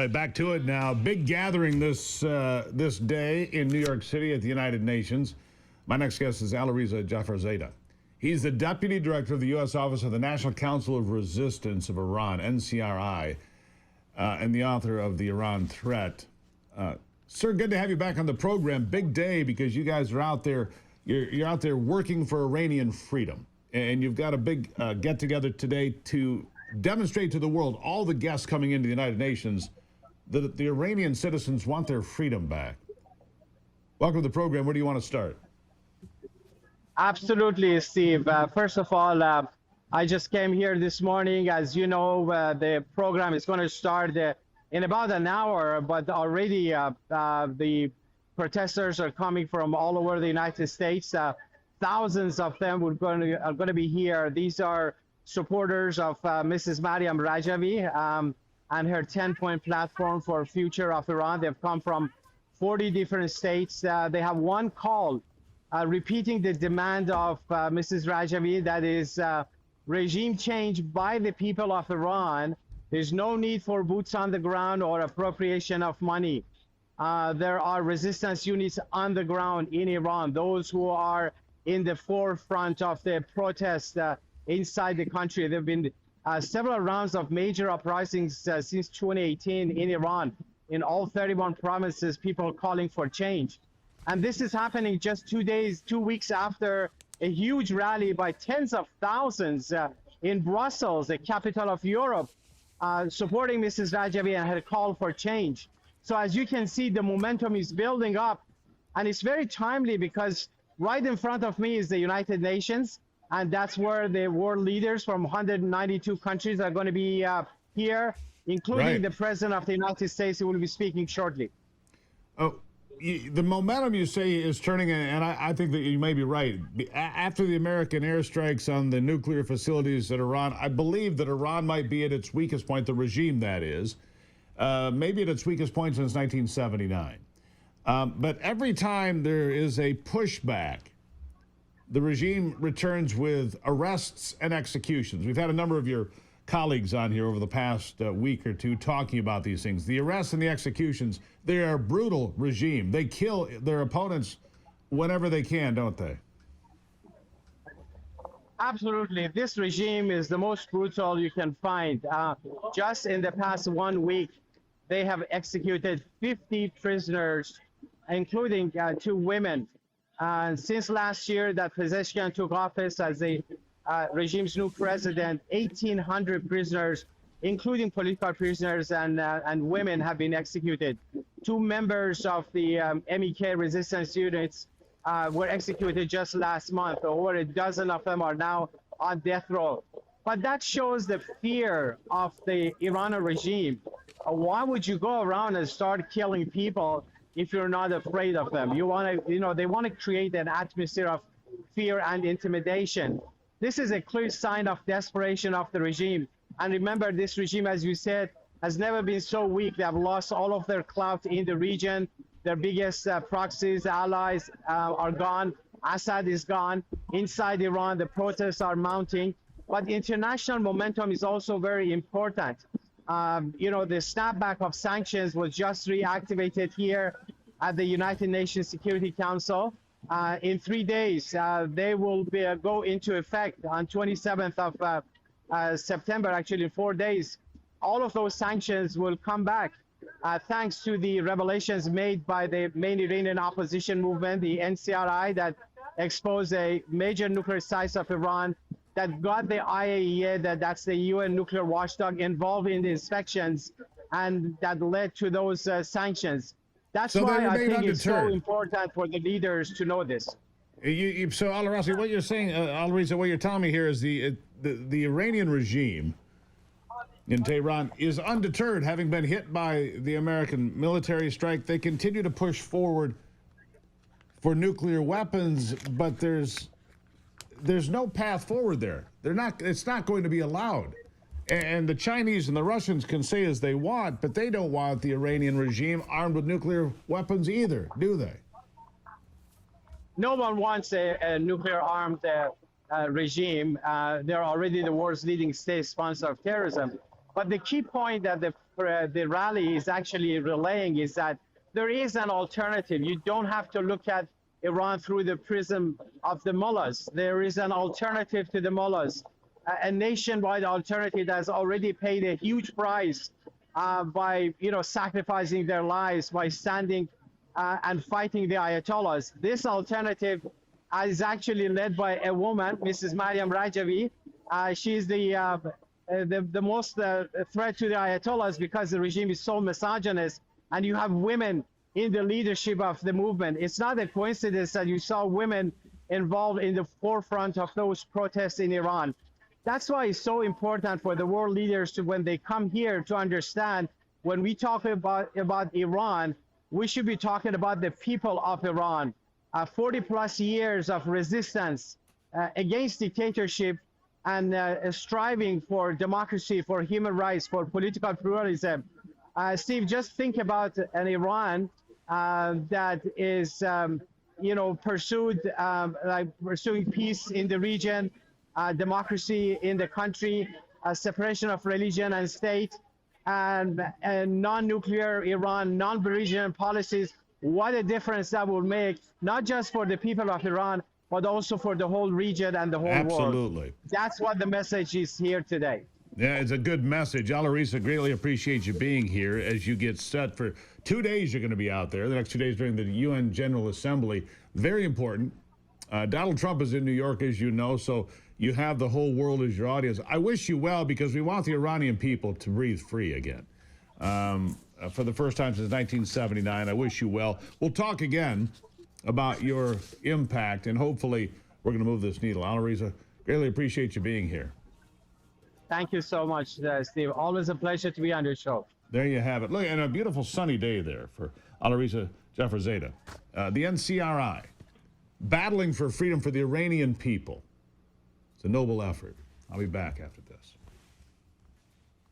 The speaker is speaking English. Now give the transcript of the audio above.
Right, back to it now. Big gathering this day in New York City at the United Nations. My next guest is Alireza Jafarzadeh. He's the Deputy Director of the U.S. Office of the National Council of Resistance of Iran, NCRI, and the author of The Iran Threat. Sir, good to have you back on the program. Big day because you guys are out there. You're out there working for Iranian freedom, and you've got a big get-together today to demonstrate to the world, all the guests coming into the United Nations, that the Iranian citizens want their freedom back. Welcome to the program. Where do you want to start? Absolutely, Steve. First of all, I just came here this morning. As you know, the program is going to start in about an hour, but already the protesters are coming from all over the United States. Thousands of them are going to be here. These are supporters of Mrs. Maryam Rajavi and her 10-point platform for future of Iran. They've come from 40 different states. They have one call repeating the demand of Mrs. Rajavi, that is regime change by the people of Iran. There's no need for boots on the ground or appropriation of money. There are resistance units on the ground in Iran, those who are in the forefront of the protest inside the country. There have been several rounds of major uprisings since 2018 in Iran, in all 31 provinces, people calling for change. And this is happening just 2 weeks after a huge rally by tens of thousands in Brussels, the capital of Europe, supporting Mrs. Rajavi and her call for change. So as you can see, the momentum is building up, and it's very timely because right in front of me is the United Nations, and that's where the world leaders from 192 countries are going to be here, including the President of the United States, who will be speaking shortly. Oh, the momentum you say is turning, and I think that you may be right. After the American airstrikes on the nuclear facilities at Iran, I believe that Iran might be at its weakest point, the regime that is, maybe at its weakest point since 1979. But every time there is a pushback, the regime returns with arrests and executions. We've had a number of your colleagues on here over the past week or two talking about these things. The arrests and the executions, they are a brutal regime. They kill their opponents whenever they can, don't they? Absolutely. This regime is the most brutal you can find. Just in the past 1 week, they have executed 50 prisoners, including 2 women. Since last year that Pezeshkian took office as the regime's new president, 1,800 prisoners, including political prisoners and women, have been executed. 2 members of the MEK resistance units were executed just last month. Over a dozen of them are now on death row. But that shows the fear of the Iranian regime. Why would you go around and start killing people if you're not afraid of them? They want to create an atmosphere of fear and intimidation. This is a clear sign of desperation of the regime. And remember, this regime, as you said, has never been so weak. They have lost all of their clout in the region. Their biggest proxies, allies are gone. Assad is gone. Inside Iran, the protests are mounting. But international momentum is also very important. The snapback of sanctions was just reactivated here at the United Nations Security Council. In 3 days, they will go into effect on 27th of September, actually in 4 days. All of those sanctions will come back thanks to the revelations made by the main Iranian opposition movement, the NCRI, that exposed a major nuclear sites of Iran, that got the IAEA, that's the UN nuclear watchdog, involved in the inspections, and that led to those sanctions. That's why I think it's so important for the leaders to know this. So, Alireza, what you're saying, Alireza, what you're telling me here is the Iranian regime in Tehran is undeterred, having been hit by the American military strike. They continue to push forward for nuclear weapons, but there's no path forward there. It's not going to be allowed. And the Chinese and the Russians can say as they want, but they don't want the Iranian regime armed with nuclear weapons either, do they? No one wants a nuclear-armed regime. They're already the world's leading state sponsor of terrorism. But the key point that the the rally is actually relaying is that there is an alternative. You don't have to look at Iran through the prism of the mullahs. There is an alternative to the mullahs, a nationwide alternative that's already paid a huge price by sacrificing their lives, by standing and fighting the Ayatollahs. This alternative is actually led by a woman, Mrs. Mariam Rajavi. She's the most threat to the Ayatollahs because the regime is so misogynist, and you have women in the leadership of the movement. It's not a coincidence that you saw women involved in the forefront of those protests in Iran. That's why it's so important for the world leaders to, when they come here, to understand when we talk about Iran, we should be talking about the people of Iran. 40 plus years of resistance against dictatorship and striving for democracy, for human rights, for political pluralism. Steve, just think about an Iran that is, pursuing peace in the region, democracy in the country, separation of religion and state, and non-nuclear Iran, non-belligerent policies. What a difference that will make, not just for the people of Iran, but also for the whole region and the whole world. Absolutely. That's what the message is here today. Yeah, it's a good message. Alireza, greatly appreciate you being here as you get set for 2 days. You're going to be out there, the next 2 days during the UN General Assembly. Very important. Donald Trump is in New York, as you know, so you have the whole world as your audience. I wish you well, because we want the Iranian people to breathe free again. For the first time since 1979, I wish you well. We'll talk again about your impact, and hopefully we're going to move this needle. Alireza, greatly appreciate you being here. Thank you so much, Steve. Always a pleasure to be on your show. There you have it. Look, and a beautiful sunny day there for Alireza Jafarzadeh. The NCRI, battling for freedom for the Iranian people. It's a noble effort. I'll be back after this.